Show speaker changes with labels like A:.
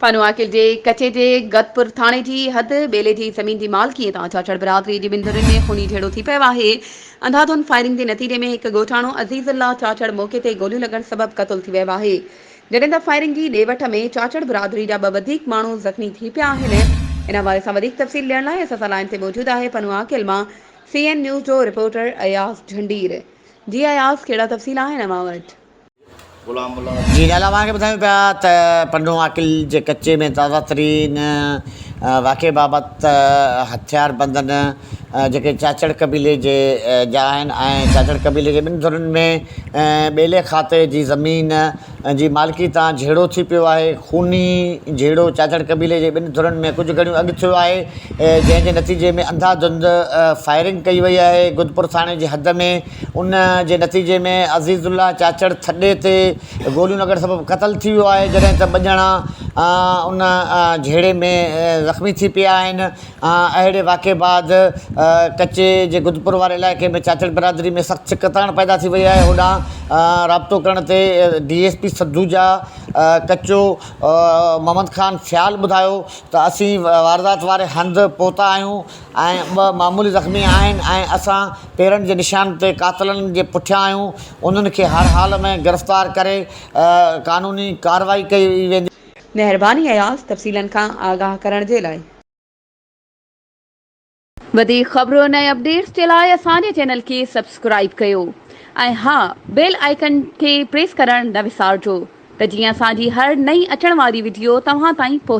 A: पनुआकिल जे कचे जे गतपुर थाणे जी हद बेले जी ज़मीन जी मालकीअ तां चाचड़ बिरादरी जी बिंदुरनि में खूनी झेड़ो थी पियो आहे। अंधाधुंध फायरिंग जे नतीजे में हिकु ॻोठाणो अज़ीज़ुल्लाह चाचड़ मौक़े ते गोलियूं लॻण सबबि क़तल थी वियो आहे। जॾहिं त फायरिंग जी ॾे वठ में चाचड़ बिरादरी जा ॿ वधीक माण्हू ज़ख़्मी थी पिया आहिनि। इन हवाले सां वधीक तफ़सील ॾियण लाइ असां सां लाइन ते मौजूदु आहे पनुआकिल मां CN न्यूज़ जो रिपोर्टर अयाज़ झंडीर। जी अयाज़, कहिड़ा तफ़सील आहिनि अव्हां वटि?
B: जी लाला, मां ॿुधायूं पिया त पनुआकिल जे कचे में ताज़ा तरीन वाक़े बाबति हथियार बंदनि जेके चाचड़ कबीले जे जा आहिनि ऐं चाचड़ कबीले जे ॿिनि धुरनि में ॿेले खाते जी ज़मीन जी मालिकी तां झेड़ो थी पियो आहे। खूनी झेड़ो चाचड़ कबीले जे ॿिनि धुरनि में कुझु घणियूं अॻु थियो आहे, जंहिंजे नतीजे में अंधाधुंध फायरिंग कई वई आहे गुदपुर थाणे जी हद में। उन जे नतीजे में अज़ीज़ुल्लाह चाचड़ थॾे ते गोलियूं लॻण सबबि क़तल थी वियो आहे, जॾहिं त ॿ ॼणा उन झेड़े में ज़ख़्मी थी पिया आहिनि। अहिड़े वाक़े बाद कचे जे गुदपुर वारे इलाइक़े में चाचड़ बिरादरी में सख़्तु छिकताण पैदा थी वई आहे। होॾां राब्तो करण ते DSP सद्धूजा कचो मोहम्मद ख़ान ख़्याल ॿुधायो त असीं वारदात वारे हंधि पहुता आहियूं ऐं 2 मामूली ज़ख़्मी आहिनि ऐं असां पेरनि जे निशान ते कातिलनि जे पुठियां आहियूं। उन्हनि खे हर हाल में गिरफ़्तार करे क़ानूनी कार्रवाई कई वेंदी।
A: महिरबानी अयाज़, तफ़सीलनि खां आगाह करण जे लाइ। वधीक ख़बरुनि ऐं अपडेट्स जे लाइ असांजे चैनल खे सब्सक्राइब कयो ऐं हा, बेल आइकन खे प्रेस करणु न विसारिजो त जीअं असांजी हर नई अचण वारी वीडियो तव्हां ताईं पहुचे।